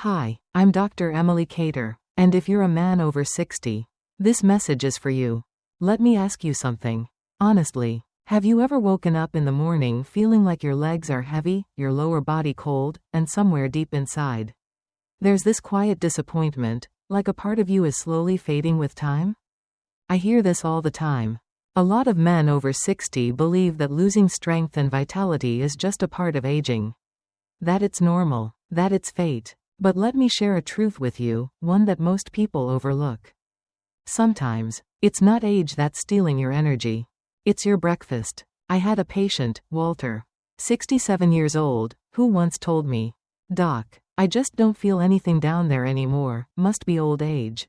Hi, I'm Dr. Emily Cater, and if you're a man over 60, this message is for you. Let me ask you something. Honestly, have you ever woken up in the morning feeling like your legs are heavy, your lower body cold, and somewhere deep inside, there's this quiet disappointment, like a part of you is slowly fading with time? I hear this all the time. A lot of men over 60 believe that losing strength and vitality is just a part of aging. That it's normal, that it's fate. But let me share a truth with you, one that most people overlook. Sometimes, it's not age that's stealing your energy. It's your breakfast. I had a patient, Walter, 67 years old, who once told me, "Doc, I just don't feel anything down there anymore, must be old age."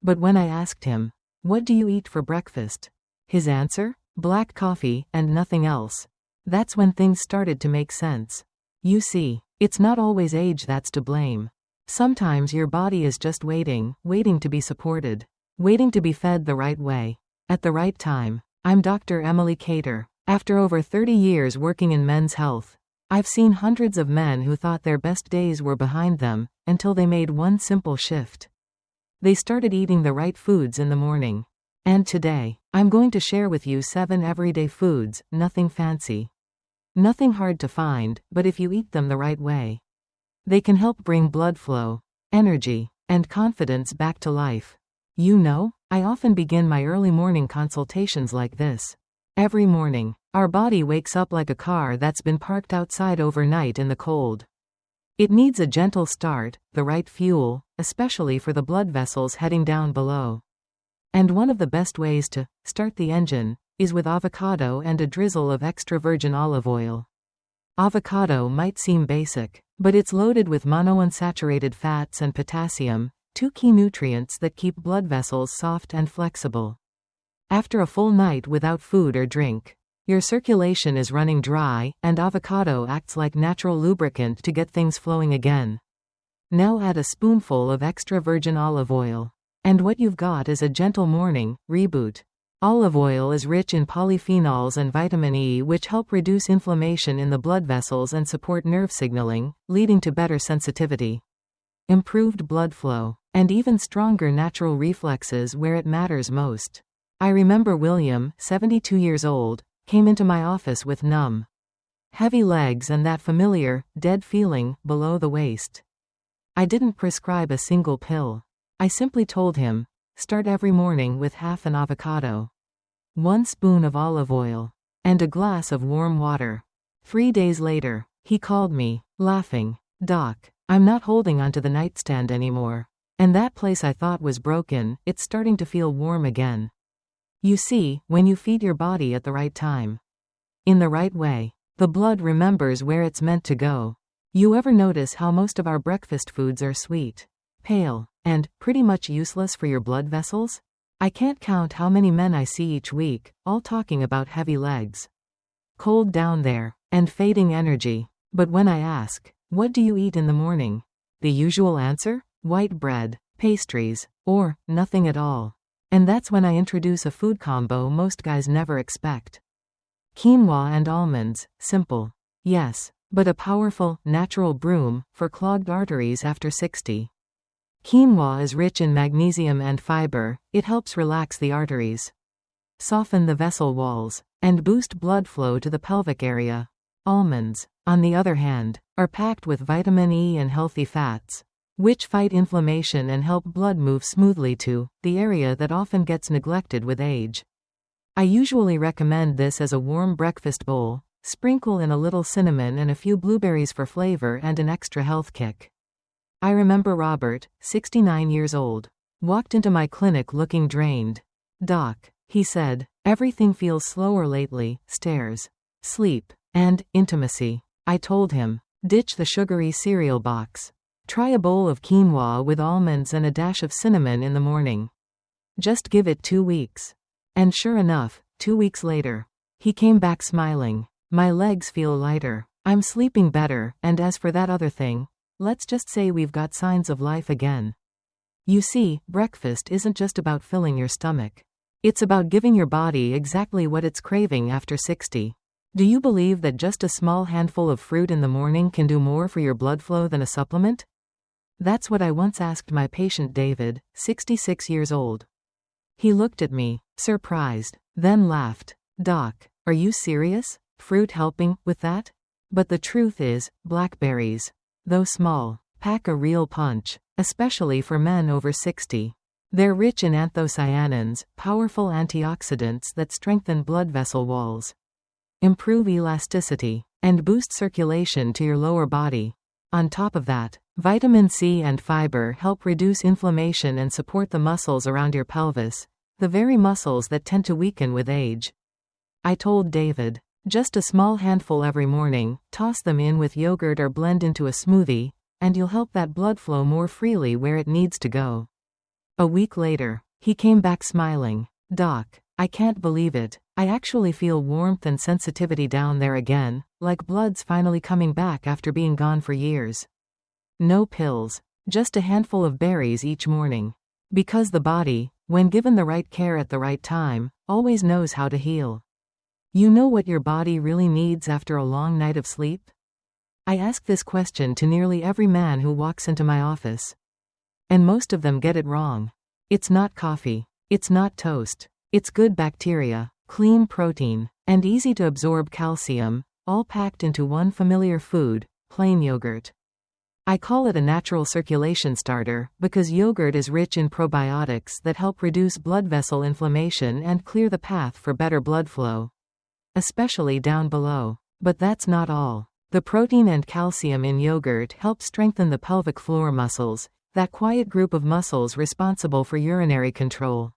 But when I asked him, "What do you eat for breakfast?" his answer, "Black coffee, and nothing else." That's when things started to make sense. You see, it's not always age that's to blame. Sometimes your body is just waiting to be supported, waiting to be fed the right way, at the right time. I'm Dr. Emily Cater. After over 30 years working in men's health, I've seen hundreds of men who thought their best days were behind them, until they made one simple shift. They started eating the right foods in the morning. And today, I'm going to share with you 7 everyday foods, nothing fancy. Nothing hard to find, but if you eat them the right way, they can help bring blood flow, energy, and confidence back to life. You know, I often begin my early morning consultations like this. Every morning, our body wakes up like a car that's been parked outside overnight in the cold. It needs a gentle start, the right fuel, especially for the blood vessels heading down below. And one of the best ways to start the engine is with avocado and a drizzle of extra virgin olive oil. Avocado might seem basic, but it's loaded with monounsaturated fats and potassium, 2 key nutrients that keep blood vessels soft and flexible. After a full night without food or drink, your circulation is running dry, and avocado acts like natural lubricant to get things flowing again. Now add a spoonful of extra virgin olive oil, and what you've got is a gentle morning reboot. Olive oil is rich in polyphenols and vitamin E, which help reduce inflammation in the blood vessels and support nerve signaling, leading to better sensitivity, improved blood flow, and even stronger natural reflexes where it matters most. I remember William, 72 years old, came into my office with numb, heavy legs and that familiar, dead feeling below the waist. I didn't prescribe a single pill. I simply told him, start every morning with half an avocado, 1 spoon of olive oil, and a glass of warm water. 3 days later, he called me, laughing, "Doc, I'm not holding onto the nightstand anymore. And that place I thought was broken, it's starting to feel warm again." You see, when you feed your body at the right time, in the right way, the blood remembers where it's meant to go. You ever notice how most of our breakfast foods are sweet, pale, and pretty much useless for your blood vessels? I can't count how many men I see each week, all talking about heavy legs, cold down there, and fading energy. But when I ask, what do you eat in the morning? The usual answer? White bread, pastries, or nothing at all. And that's when I introduce a food combo most guys never expect. Quinoa and almonds, simple. Yes, but a powerful, natural broom for clogged arteries after 60. Quinoa is rich in magnesium and fiber. It helps relax the arteries, soften the vessel walls, and boost blood flow to the pelvic area. Almonds, on the other hand, are packed with vitamin E and healthy fats, which fight inflammation and help blood move smoothly to the area that often gets neglected with age. I usually recommend this as a warm breakfast bowl. Sprinkle in a little cinnamon and a few blueberries for flavor and an extra health kick. I remember Robert, 69 years old, walked into my clinic looking drained. "Doc," he said, "everything feels slower lately, stairs, sleep, and intimacy." I told him, ditch the sugary cereal box. Try a bowl of quinoa with almonds and a dash of cinnamon in the morning. Just give it 2 weeks. And sure enough, 2 weeks later, he came back smiling. "My legs feel lighter, I'm sleeping better, and as for that other thing, let's just say we've got signs of life again." You see, breakfast isn't just about filling your stomach. It's about giving your body exactly what it's craving after 60. Do you believe that just a small handful of fruit in the morning can do more for your blood flow than a supplement? That's what I once asked my patient David, 66 years old. He looked at me, surprised, then laughed. Doc, are you serious? Fruit helping with that? But the truth is, blackberries, though small, pack a real punch, especially for men over 60. They're rich in anthocyanins, powerful antioxidants that strengthen blood vessel walls, improve elasticity, and boost circulation to your lower body. On top of that, vitamin C and fiber help reduce inflammation and support the muscles around your pelvis, the very muscles that tend to weaken with age. I told David, just a small handful every morning, toss them in with yogurt or blend into a smoothie, and you'll help that blood flow more freely where it needs to go. A week later, he came back smiling. Doc, I can't believe it. I actually feel warmth and sensitivity down there again, like blood's finally coming back after being gone for years. No pills, just a handful of berries each morning. Because the body, when given the right care at the right time, always knows how to heal. You know what your body really needs after a long night of sleep? I ask this question to nearly every man who walks into my office. And most of them get it wrong. It's not coffee. It's not toast. It's good bacteria, clean protein, and easy to absorb calcium, all packed into one familiar food, plain yogurt. I call it a natural circulation starter because yogurt is rich in probiotics that help reduce blood vessel inflammation and clear the path for better blood flow, especially down below. But that's not all. The protein and calcium in yogurt help strengthen the pelvic floor muscles, that quiet group of muscles responsible for urinary control,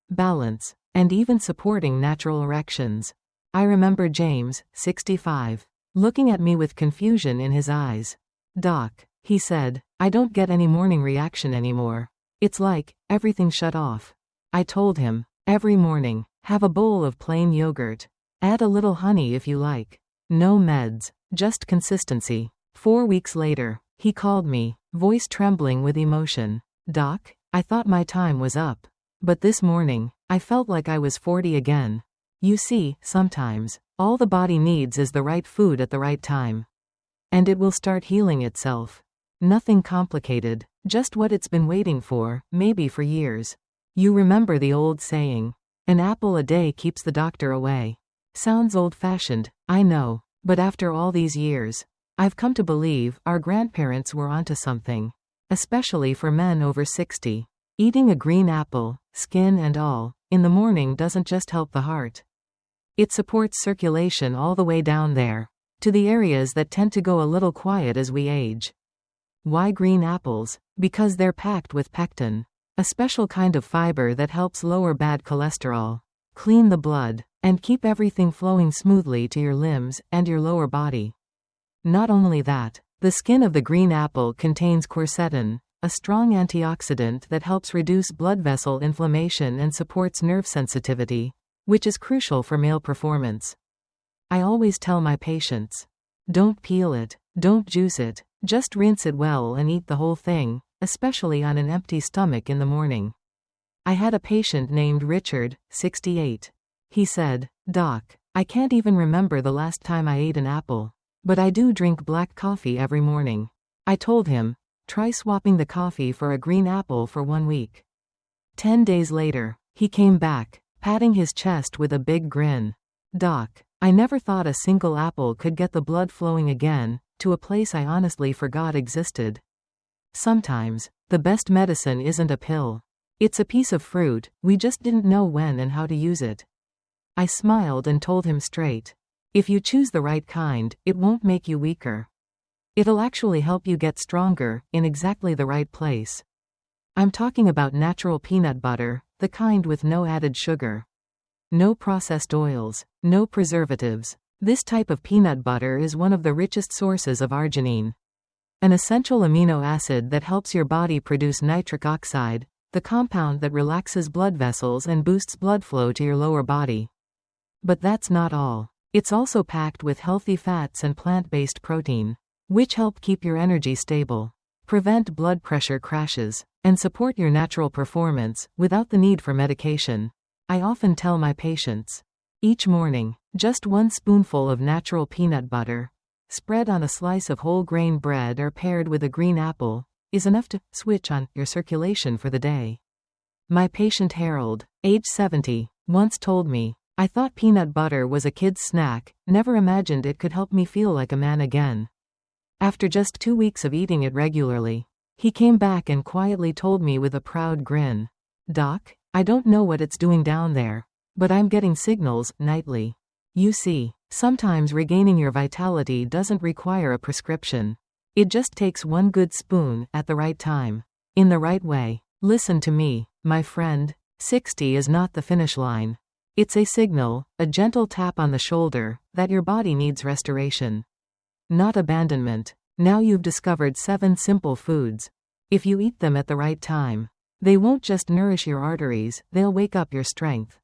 balance, and even supporting natural erections. I remember James, 65, looking at me with confusion in his eyes. Doc, he said, I don't get any morning reaction anymore. It's like everything shut off. I told him, every morning, have a bowl of plain yogurt. Add a little honey if you like. No meds, just consistency. 4 weeks later, he called me, voice trembling with emotion. Doc, I thought my time was up. But this morning, I felt like I was 40 again. You see, sometimes, all the body needs is the right food at the right time. And it will start healing itself. Nothing complicated, just what it's been waiting for, maybe for years. You remember the old saying, an apple a day keeps the doctor away. Sounds old-fashioned, I know, but after all these years, I've come to believe our grandparents were onto something. Especially for men over 60. Eating a green apple, skin and all, in the morning doesn't just help the heart. It supports circulation all the way down there, to the areas that tend to go a little quiet as we age. Why green apples? Because they're packed with pectin, a special kind of fiber that helps lower bad cholesterol, clean the blood, and keep everything flowing smoothly to your limbs and your lower body. Not only that, the skin of the green apple contains quercetin, a strong antioxidant that helps reduce blood vessel inflammation and supports nerve sensitivity, which is crucial for male performance. I always tell my patients, don't peel it, don't juice it, just rinse it well and eat the whole thing, especially on an empty stomach in the morning. I had a patient named Richard, 68. He said, Doc, I can't even remember the last time I ate an apple. But I do drink black coffee every morning. I told him, try swapping the coffee for a green apple for 1 week. 10 days later, he came back, patting his chest with a big grin. Doc, I never thought a single apple could get the blood flowing again, to a place I honestly forgot existed. Sometimes, the best medicine isn't a pill. It's a piece of fruit, we just didn't know when and how to use it. I smiled and told him straight. If you choose the right kind, it won't make you weaker. It'll actually help you get stronger, in exactly the right place. I'm talking about natural peanut butter, the kind with no added sugar. No processed oils, no preservatives. This type of peanut butter is one of the richest sources of arginine, an essential amino acid that helps your body produce nitric oxide, the compound that relaxes blood vessels and boosts blood flow to your lower body. But that's not all. It's also packed with healthy fats and plant-based protein, which help keep your energy stable, prevent blood pressure crashes, and support your natural performance without the need for medication. I often tell my patients, each morning, just 1 spoonful of natural peanut butter, spread on a slice of whole grain bread or paired with a green apple, is enough to switch on your circulation for the day. My patient Harold, age 70, once told me, "I thought peanut butter was a kid's snack, never imagined it could help me feel like a man again." After just 2 weeks of eating it regularly, he came back and quietly told me with a proud grin, "Doc, I don't know what it's doing down there, but I'm getting signals nightly." You see, sometimes regaining your vitality doesn't require a prescription. It just takes one good spoon at the right time, in the right way. Listen to me, my friend. 60 is not the finish line. It's a signal, a gentle tap on the shoulder, that your body needs restoration, not abandonment. Now you've discovered 7 simple foods. If you eat them at the right time, they won't just nourish your arteries, they'll wake up your strength,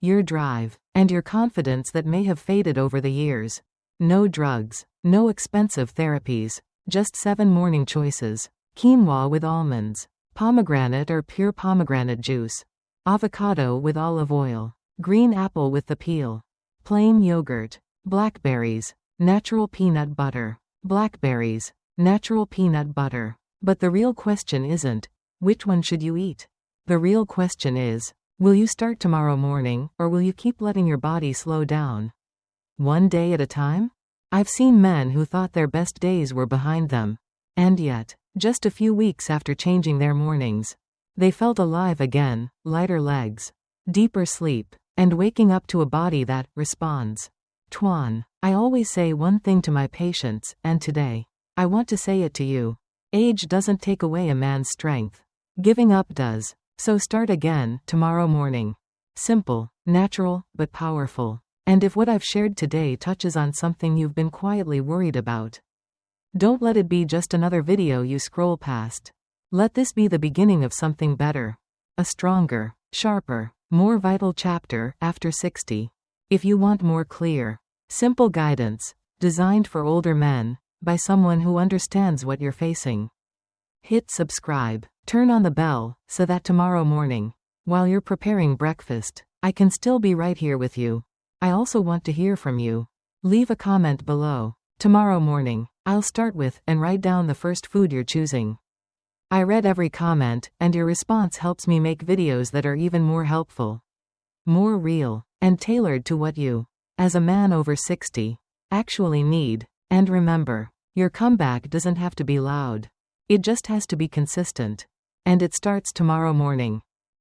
your drive, and your confidence that may have faded over the years. No drugs, no expensive therapies, just 7 morning choices. Quinoa with almonds, pomegranate or pure pomegranate juice, avocado with olive oil, green apple with the peel, plain yogurt, blackberries, natural peanut butter, blackberries, natural peanut butter. But the real question isn't, which one should you eat? The real question is, will you start tomorrow morning, or will you keep letting your body slow down? One day at a time? I've seen men who thought their best days were behind them. And yet, just a few weeks after changing their mornings, they felt alive again, lighter legs, deeper sleep, and waking up to a body that responds. Tuan, I always say one thing to my patients, and today, I want to say it to you. Age doesn't take away a man's strength. Giving up does. So start again, tomorrow morning. Simple, natural, but powerful. And if what I've shared today touches on something you've been quietly worried about, don't let it be just another video you scroll past. Let this be the beginning of something better. A stronger, sharper, more vital chapter after 60. If you want more clear, simple guidance, designed for older men, by someone who understands what you're facing, hit subscribe. Turn on the bell, so that tomorrow morning, while you're preparing breakfast, I can still be right here with you. I also want to hear from you. Leave a comment below. Tomorrow morning, I'll start with and write down the first food you're choosing. I read every comment, and your response helps me make videos that are even more helpful, more real, and tailored to what you, as a man over 60, actually need. And remember, your comeback doesn't have to be loud. It just has to be consistent. And it starts tomorrow morning.